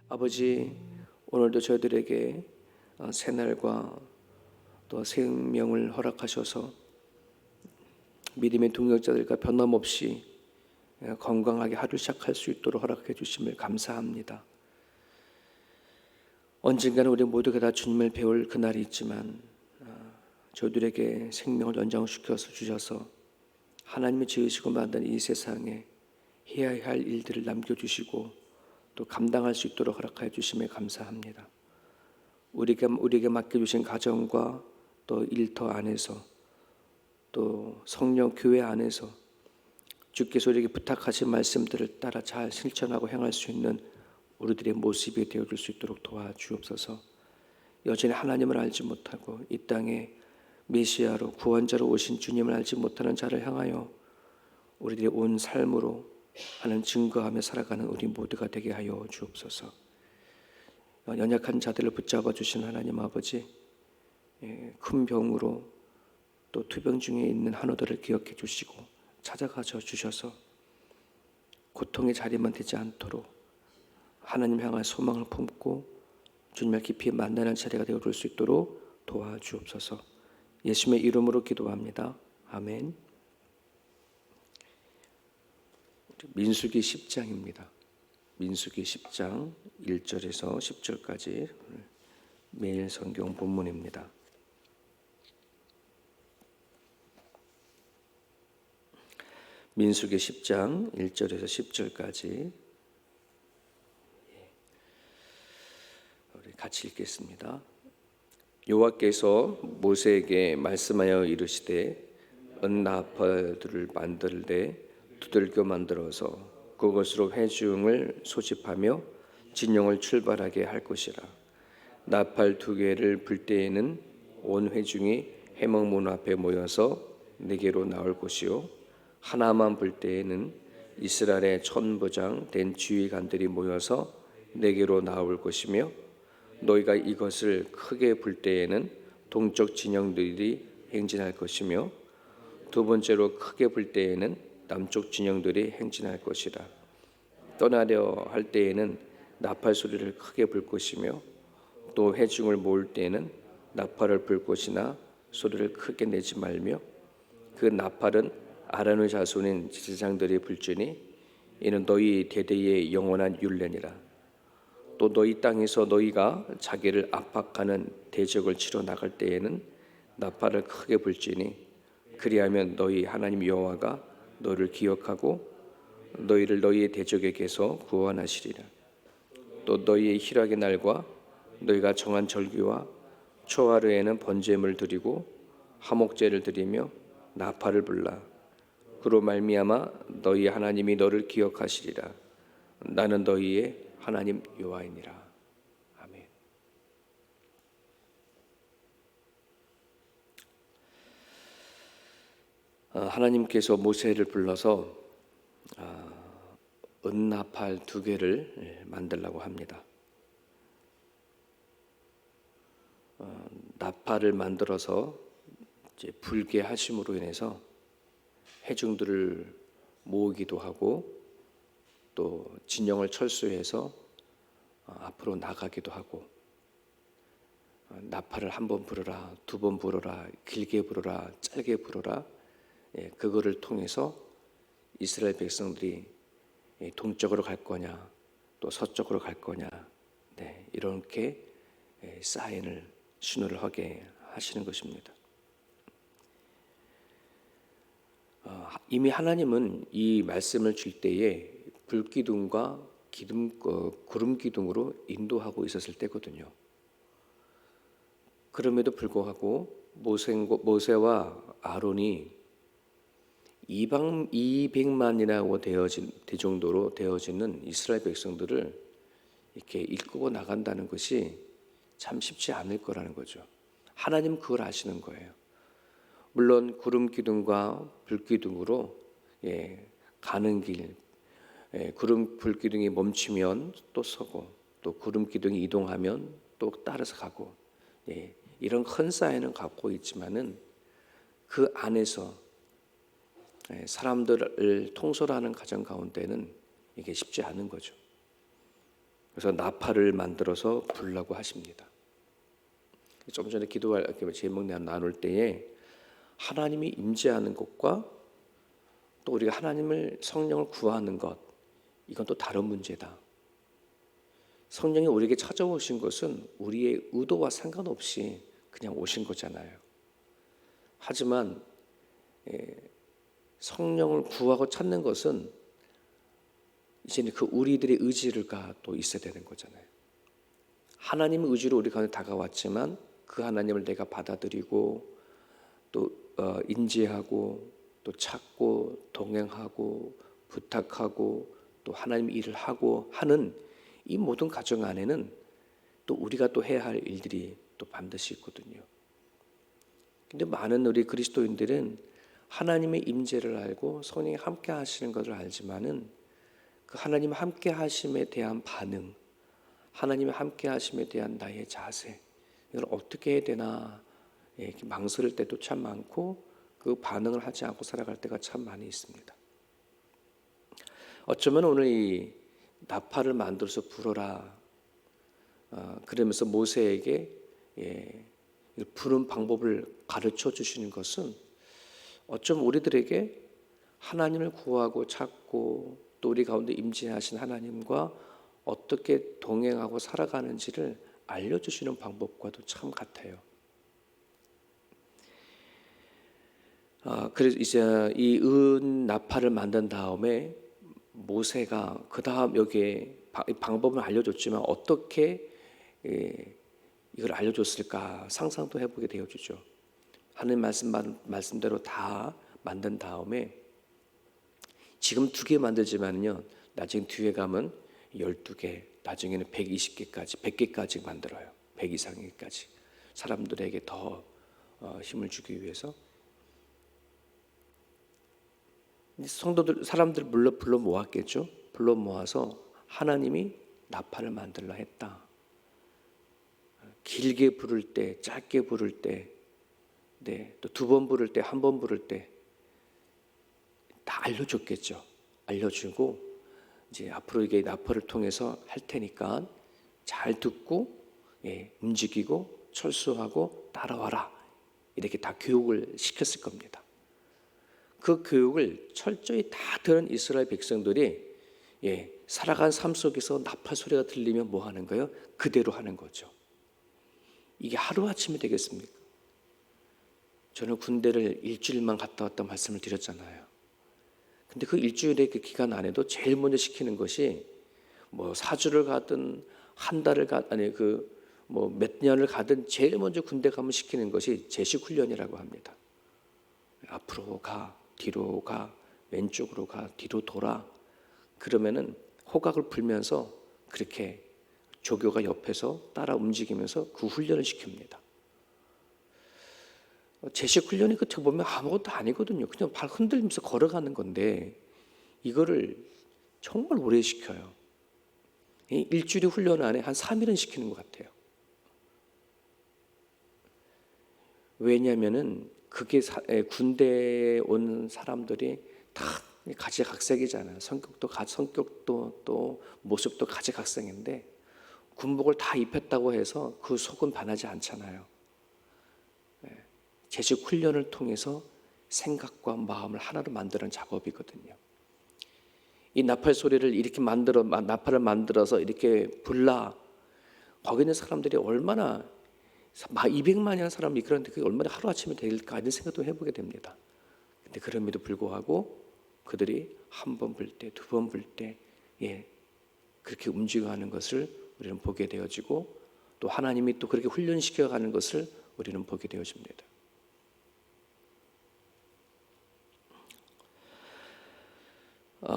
아버지, 오늘도 저희들에게 새날과 또 생명을 허락하셔서 믿음의 동역자들과 변함없이 건강하게 하루 시작할 수 있도록 허락해 주심을 감사합니다. 언젠가는 우리 모두가 다 주님을 배울 그날이 있지만 저희들에게 생명을 연장시켜서 주셔서 하나님이 지으시고 만든 이 세상에 해야 할 일들을 남겨주시고 또 감당할 수 있도록 허락하여 주심에 감사합니다. 우리에게 맡겨주신 가정과 또 일터 안에서 또 성령 교회 안에서 주께서 우리에게 부탁하신 말씀들을 따라 잘 실천하고 행할 수 있는 우리들의 모습이 되어줄 수 있도록 도와주옵소서. 여전히 하나님을 알지 못하고 이 땅에 메시아로 구원자로 오신 주님을 알지 못하는 자를 향하여 우리들의 온 삶으로 하는 증거하며 살아가는 우리 모두가 되게 하여 주옵소서. 연약한 자들을 붙잡아 주신 하나님 아버지, 큰 병으로 또 투병 중에 있는 한우들을 기억해 주시고 찾아가셔 주셔서 고통의 자리만 되지 않도록 하나님 향한 소망을 품고 주님을 깊이 만나는 자리가 되어줄 수 있도록 도와주옵소서. 예수님의 이름으로 기도합니다. 아멘. 민수기 10장입니다. 민수기 10장 1절에서 10절까지 매일 성경 본문입니다. 민수기 10장 1절에서 10절까지 우리 같이 읽겠습니다. 여호와께서 모세에게 말씀하여 이르시되 은나팔들을 만들되 두들겨 만들어서 그것으로 회중을 소집하며 진영을 출발하게 할 것이라. 나팔 2개를 불 때에는 온 회중이 회막문 앞에 모여서 내게로 나올 것이요 하나만 불 때에는 이스라엘의 천부장 된 지휘관들이 모여서 내게로 나올 것이며 너희가 이것을 크게 불 때에는 동쪽 진영들이 행진할 것이며 두 번째로 크게 불 때에는 남쪽 진영들이 행진할 것이라. 떠나려 할 때에는 나팔 소리를 크게 불 것이며 또 회중을 모을 때에는 나팔을 불 것이나 소리를 크게 내지 말며 그 나팔은 아론의 자손인 제사장들이 불지니 이는 너희 대대의 영원한 율례니라. 또 너희 땅에서 너희가 자기를 압박하는 대적을 치러 나갈 때에는 나팔을 크게 불지니 그리하면 너희 하나님 여호와가 너를 기억하고 너희를 너희의 대적에게서 구원하시리라. 또 너희의 희락의 날과 너희가 정한 절기와 초하루에는 번제물 드리고 화목제를 드리며 나팔을 불라. 그로 말미암아 너희 하나님이 너를 기억하시리라. 나는 너희의 하나님 여호와이니라. 아멘. 하나님께서 모세를 불러서 은나팔 2개를 만들라고 합니다. 나팔을 만들어서 이제 불게 하심으로 인해서 회중들을 모으기도 하고 또 진영을 철수해서 앞으로 나가기도 하고 나팔을 1번 불어라, 2번 불어라, 길게 불어라, 짧게 불어라. 그거를 통해서 이스라엘 백성들이 동쪽으로 갈 거냐 또 서쪽으로 갈 거냐 이렇게 사인을 신호를 하게 하시는 것입니다. 이미 하나님은 이 말씀을 줄 때에 불기둥과 구름 기둥으로 인도하고 있었을 때거든요. 그럼에도 불구하고 모세와 아론이 200만이라고 정도로 되어지는 이스라엘 백성들을 이렇게 이끌고 나간다는 것이 참 쉽지 않을 거라는 거죠. 하나님은 그걸 아시는 거예요. 물론 구름 기둥과 불 기둥으로 가는 길, 불 기둥이 멈추면 또 서고 또 구름 기둥이 이동하면 또 따라서 가고 이런 큰 사인은 갖고 있지만은 그 안에서 사람들을 통솔하는 과정 가운데는 이게 쉽지 않은 거죠. 그래서 나팔을 만들어서 불라고 하십니다. 좀 전에 기도할 제목 나눌 때에 하나님이 임재하는 것과 또 우리가 하나님을 성령을 구하는 것, 이건 또 다른 문제다. 성령이 우리에게 찾아오신 것은 우리의 의도와 상관없이 그냥 오신 거잖아요. 하지만 성령을 구하고 찾는 것은 이제는 그 우리들의 의지가 또 있어야 되는 거잖아요. 하나님의 의지로 우리 가운데 다가왔지만 그 하나님을 내가 받아들이고 또 인지하고 또 찾고 동행하고 부탁하고 또 하나님 일을 하고 하는 이 모든 과정 안에는 또 우리가 또 해야 할 일들이 또 반드시 있거든요. 근데 많은 우리 그리스도인들은 하나님의 임재를 알고 성령이 함께 하시는 것을 알지만은 그 하나님 함께 하심에 대한 반응, 하나님의 함께 하심에 대한 나의 자세, 이걸 어떻게 해야 되나 이렇게 망설일 때도 참 많고 그 반응을 하지 않고 살아갈 때가 참 많이 있습니다. 어쩌면 오늘 이 나팔을 만들어서 불어라 그러면서 모세에게 부는 방법을 가르쳐 주시는 것은 어쩌면 우리들에게 하나님을 구하고 찾고 또 우리 가운데 임재하신 하나님과 어떻게 동행하고 살아가는지를 알려주시는 방법과도 참 같아요. 그래서 이제 이 은 나팔을 만든 다음에 모세가 그 다음 여기에 방법을 알려줬지만 어떻게 이걸 알려줬을까 상상도 해보게 되어주죠. 하나님 말씀대로 다 만든 다음에 지금 2개 만들지만요, 나중에 뒤에 가면 12개, 나중에는 120개까지, 100개까지 만들어요. 100 이상까지 사람들에게 더 힘을 주기 위해서. 사람들 불러 모았겠죠. 불러 모아서 하나님이 나팔을 만들라 했다. 길게 부를 때, 짧게 부를 때, 또 2번 부를 때, 1번 부를 때 다 알려줬겠죠. 알려주고 이제 앞으로 이게 나팔을 통해서 할 테니까 잘 듣고 움직이고 철수하고 따라와라. 이렇게 다 교육을 시켰을 겁니다. 그 교육을 철저히 다 들은 이스라엘 백성들이 살아간 삶 속에서 나팔 소리가 들리면 뭐 하는 거예요? 그대로 하는 거죠. 이게 하루아침이 되겠습니까? 저는 군대를 일주일만 갔다 왔다 말씀을 드렸잖아요. 근데 그 일주일의 그 기간 안에도 제일 먼저 시키는 것이 뭐 4주를 가든 한 달을 아니 뭐 몇 년을 가든 제일 먼저 군대 가면 시키는 것이 제식 훈련이라고 합니다. 앞으로 가, 뒤로 가, 왼쪽으로 가, 뒤로 돌아. 그러면은 호각을 불면서 그렇게 조교가 옆에서 따라 움직이면서 그 훈련을 시킵니다. 제식 훈련이 끝에 보면 아무것도 아니거든요. 그냥 발 흔들면서 걸어가는 건데 이거를 정말 오래 시켜요. 일주일의 훈련 안에 한 3일은 시키는 것 같아요. 왜냐하면은 그게 군대에 온 사람들이 다 가지각색이잖아요. 성격도 또 모습도 가지각색인데 군복을 다 입혔다고 해서 그 속은 변하지 않잖아요. 제식 훈련을 통해서 생각과 마음을 하나로 만드는 작업이거든요. 이 나팔 소리를 이렇게 나팔을 만들어서 이렇게 불라. 거기 있는 사람들이 얼마나 200만이라는 사람이 그런데 그게 얼마나 하루아침에 될까 이런 생각도 해보게 됩니다. 근데 그럼에도 불구하고 그들이 한 번 불 때, 2번 불 때, 그렇게 움직여가는 것을 우리는 보게 되어지고 또 하나님이 또 그렇게 훈련시켜가는 것을 우리는 보게 되어집니다.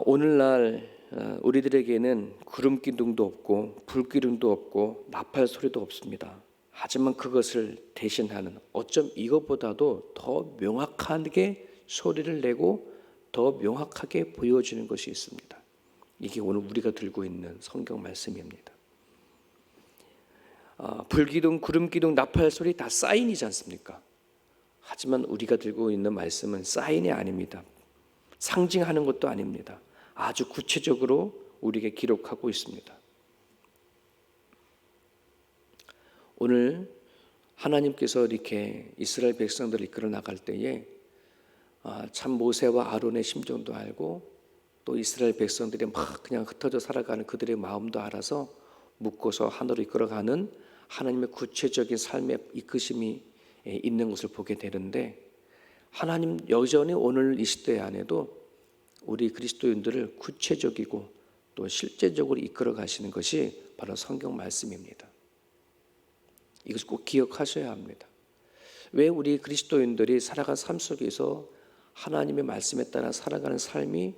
오늘날 우리들에게는 구름 기둥도 없고 불 기둥도 없고 나팔 소리도 없습니다. 하지만 그것을 대신하는 어쩜 이것보다도 더 명확하게 소리를 내고 더 명확하게 보여지는 것이 있습니다. 이게 오늘 우리가 들고 있는 성경 말씀입니다. 불기둥, 구름기둥, 나팔 소리 다 사인이지 않습니까? 하지만 우리가 들고 있는 말씀은 사인이 아닙니다. 상징하는 것도 아닙니다. 아주 구체적으로 우리에게 기록하고 있습니다. 오늘 하나님께서 이렇게 이스라엘 백성들을 이끌어 나갈 때에 참 모세와 아론의 심정도 알고 또 이스라엘 백성들이 막 그냥 흩어져 살아가는 그들의 마음도 알아서 묶어서 하나로 이끌어가는 하나님의 구체적인 삶의 이끄심이 있는 것을 보게 되는데, 하나님 여전히 오늘 이 시대 안에도 우리 그리스도인들을 구체적이고 또 실제적으로 이끌어 가시는 것이 바로 성경 말씀입니다. 이것을 꼭 기억하셔야 합니다. 왜 우리 그리스도인들이 살아간 삶 속에서 하나님의 말씀에 따라 살아가는 삶이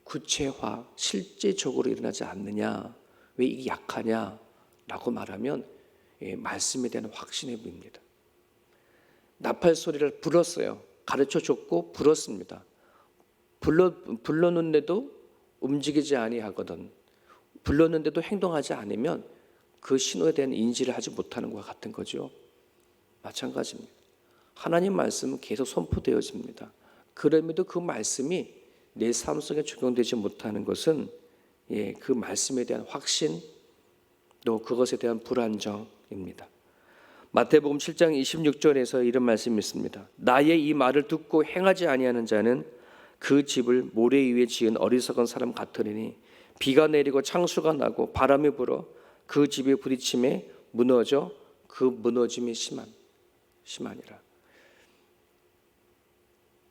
구체화, 실제적으로 일어나지 않느냐, 왜 이게 약하냐 라고 말하면 말씀에 대한 확신의 부입니다. 나팔 소리를 불었어요. 가르쳐줬고 불었습니다. 불렀는데도 움직이지 아니하거든. 불렀는데도 행동하지 않으면 그 신호에 대한 인지를 하지 못하는 것과 같은 거죠. 마찬가지입니다. 하나님 말씀은 계속 선포되어집니다. 그럼에도 그 말씀이 내 삶 속에 적용되지 못하는 것은 그 말씀에 대한 확신, 또 그것에 대한 불안정입니다. 마태복음 7장 26절에서 이런 말씀이 있습니다. 나의 이 말을 듣고 행하지 아니하는 자는 그 집을 모래 위에 지은 어리석은 사람 같으리니 비가 내리고 창수가 나고 바람이 불어 그 집이 부딪힘에 무너져 그 무너짐이 심하니라.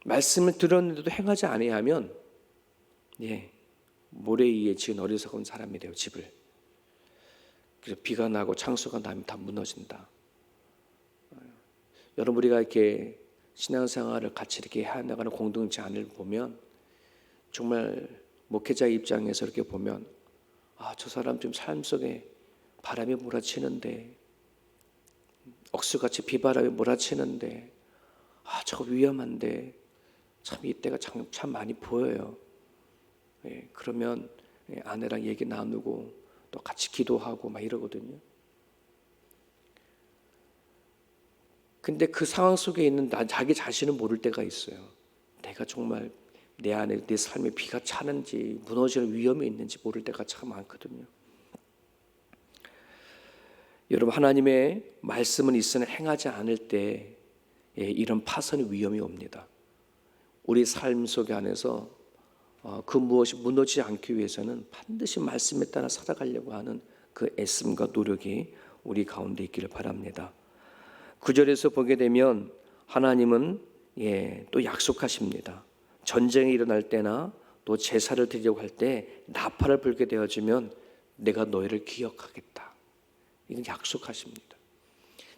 말씀을 들었는데도 행하지 아니하면 모래 위에 지은 어리석은 사람이 돼요. 집을. 그래서 비가 나고 창수가 나면 다 무너진다. 여러분, 우리가 이렇게 신앙생활을 같이 이렇게 해나가는 공동체 안을 보면 정말 목회자의 입장에서 이렇게 보면 저 사람 좀 삶 속에 바람이 몰아치는데, 억수같이 비바람이 몰아치는데 저거 위험한데 참 이때가 참 많이 보여요. 그러면 아내랑 얘기 나누고 또 같이 기도하고 막 이러거든요. 근데 그 상황 속에 있는 자기 자신은 모를 때가 있어요. 내가 정말 내 안에 내 삶에 비가 차는지 무너지는 위험이 있는지 모를 때가 참 많거든요. 여러분, 하나님의 말씀은 있으나 행하지 않을 때 이런 파선의 위험이 옵니다. 우리 삶 속 안에서 그 무엇이 무너지지 않기 위해서는 반드시 말씀에 따라 살아가려고 하는 그 애씀과 노력이 우리 가운데 있기를 바랍니다. 9절에서 보게 되면 하나님은 또 약속하십니다. 전쟁이 일어날 때나 또 제사를 드리려고 할 때 나팔을 불게 되어지면 내가 너희를 기억하겠다. 이건 약속하십니다.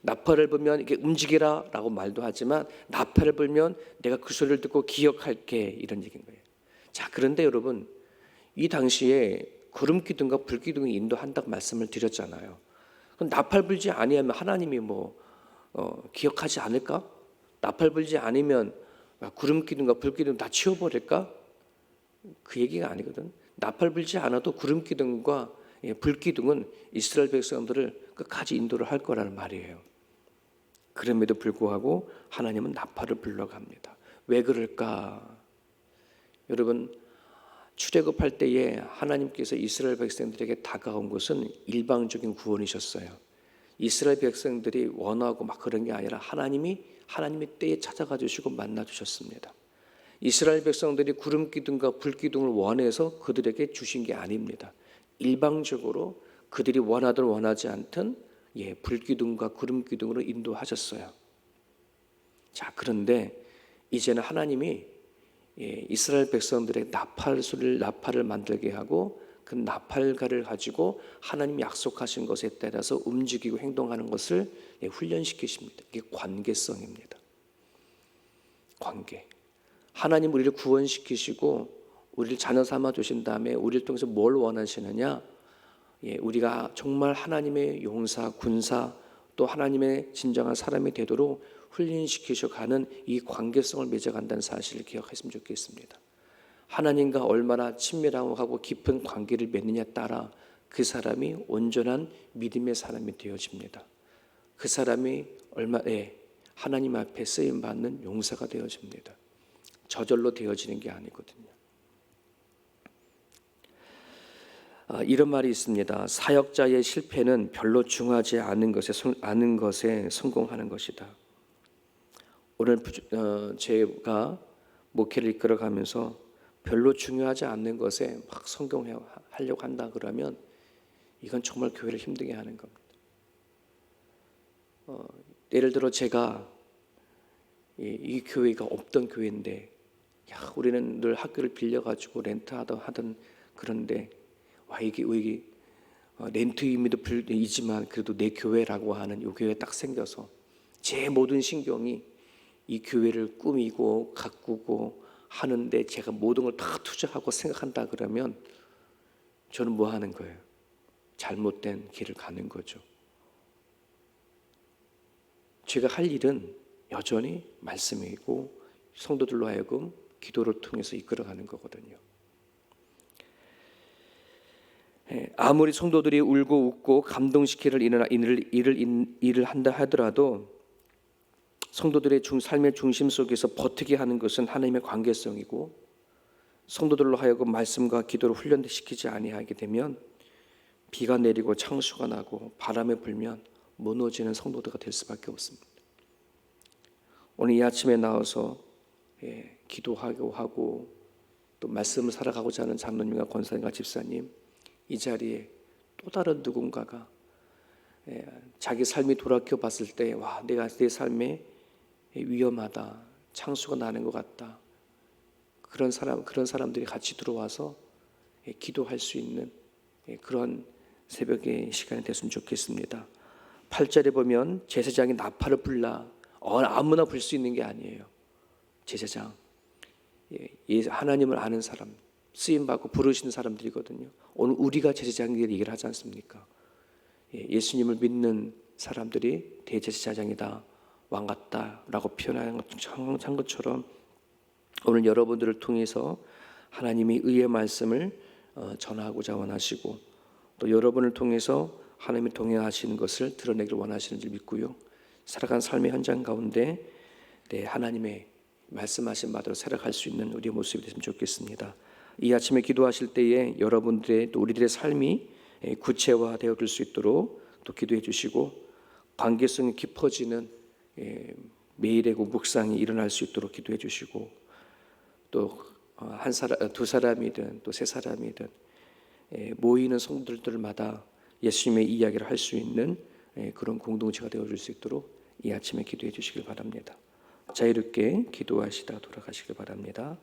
나팔을 불면 이렇게 움직이라 라고 말도 하지만 나팔을 불면 내가 그 소리를 듣고 기억할게, 이런 얘기인 거예요. 자, 그런데 여러분, 이 당시에 구름 기둥과 불 기둥이 인도한다고 말씀을 드렸잖아요. 그럼 나팔 불지 아니하면 하나님이 기억하지 않을까? 나팔 불지 않으면 구름 기둥과 불 기둥 다 치워버릴까? 그 얘기가 아니거든. 나팔 불지 않아도 구름 기둥과 불 기둥은 이스라엘 백성들을 끝까지 인도를 할 거라는 말이에요. 그럼에도 불구하고 하나님은 나팔을 불러갑니다. 왜 그럴까? 여러분, 출애굽할 때에 하나님께서 이스라엘 백성들에게 다가온 것은 일방적인 구원이셨어요. 이스라엘 백성들이 원하고 막 그런 게 아니라 하나님의 때에 찾아가 주시고 만나 주셨습니다. 이스라엘 백성들이 구름 기둥과 불 기둥을 원해서 그들에게 주신 게 아닙니다. 일방적으로 그들이 원하든 원하지 않든 불 기둥과 구름 기둥으로 인도하셨어요. 자, 그런데 이제는 하나님이 이스라엘 백성들의 나팔을 만들게 하고 그 나팔가를 가지고 하나님 약속하신 것에 따라서 움직이고 행동하는 것을 훈련시키십니다. 이게 관계성입니다. 관계. 하나님 우리를 구원시키시고 우리를 자녀 삼아 주신 다음에 우리를 통해서 뭘 원하시느냐? 우리가 정말 하나님의 용사, 군사, 또 하나님의 진정한 사람이 되도록 훈련시키셔 가는 이 관계성을 맺어간다는 사실을 기억했으면 좋겠습니다. 하나님과 얼마나 친밀하고 깊은 관계를 맺느냐에 따라 그 사람이 온전한 믿음의 사람이 되어집니다. 그 사람이 하나님 앞에 쓰임받는 용사가 되어집니다. 저절로 되어지는 게 아니거든요. 이런 말이 있습니다. 사역자의 실패는 별로 중요하지 않은 것에 성공하는 것이다. 오늘 제가 목회를 이끌어가면서 별로 중요하지 않는 것에 막 성공하려고 한다 그러면 이건 정말 교회를 힘들게 하는 겁니다. 예를 들어 제가 이 교회가 없던 교회인데, 우리는 늘 학교를 빌려가지고 렌트하던 그런데 이게 렌트 의미도 이지만 그래도 내 교회라고 하는 이 교회가 딱 생겨서 제 모든 신경이 이 교회를 꾸미고 가꾸고 하는데 제가 모든 걸 다 투자하고 생각한다 그러면 저는 뭐 하는 거예요? 잘못된 길을 가는 거죠. 제가 할 일은 여전히 말씀이고 성도들로 하여금 기도를 통해서 이끌어가는 거거든요. 아무리 성도들이 울고 웃고 감동시키는 일을 한다 하더라도 성도들의 삶의 중심 속에서 버티게 하는 것은 하나님의 관계성이고, 성도들로 하여금 말씀과 기도를 훈련시키지 아니하게 되면 비가 내리고 창수가 나고 바람이 불면 무너지는 성도들가 될 수밖에 없습니다. 오늘 이 아침에 나와서 기도하고 하고 또 말씀을 살아가고자 하는 장로님과 권사님과 집사님, 이 자리에 또 다른 누군가가 자기 삶이 돌아켜 봤을 때 내가 내 삶에 위험하다, 창수가 나는 것 같다, 그런 사람들이 같이 들어와서 기도할 수 있는 그런 새벽의 시간이 됐으면 좋겠습니다. 8절에 보면 제사장이 나팔을 불라. 아무나 불 수 있는 게 아니에요. 제사장, 하나님을 아는 사람, 쓰임받고 부르시는 사람들이거든요. 오늘 우리가 제사장들 얘기를 하지 않습니까? 예수님을 믿는 사람들이 대제사장이다, 왕 같다라고 표현한 것처럼 오늘 여러분들을 통해서 하나님이 의의 말씀을 전하고자 원하시고, 또 여러분을 통해서 하나님이 동행하시는 것을 드러내기를 원하시는 줄 믿고요. 살아간 삶의 현장 가운데 하나님의 말씀하신 바대로 살아갈 수 있는 우리의 모습이 됐으면 좋겠습니다. 이 아침에 기도하실 때에 여러분들의 또 우리들의 삶이 구체화되어 줄 수 있도록 또 기도해 주시고, 관계성이 깊어지는 매일의 묵상이 일어날 수 있도록 기도해 주시고, 또 두 사람이든 또 세 사람이든 모이는 성도들마다 예수님의 이야기를 할 수 있는 그런 공동체가 되어줄 수 있도록 이 아침에 기도해 주시길 바랍니다. 자유롭게 기도하시다 돌아가시길 바랍니다.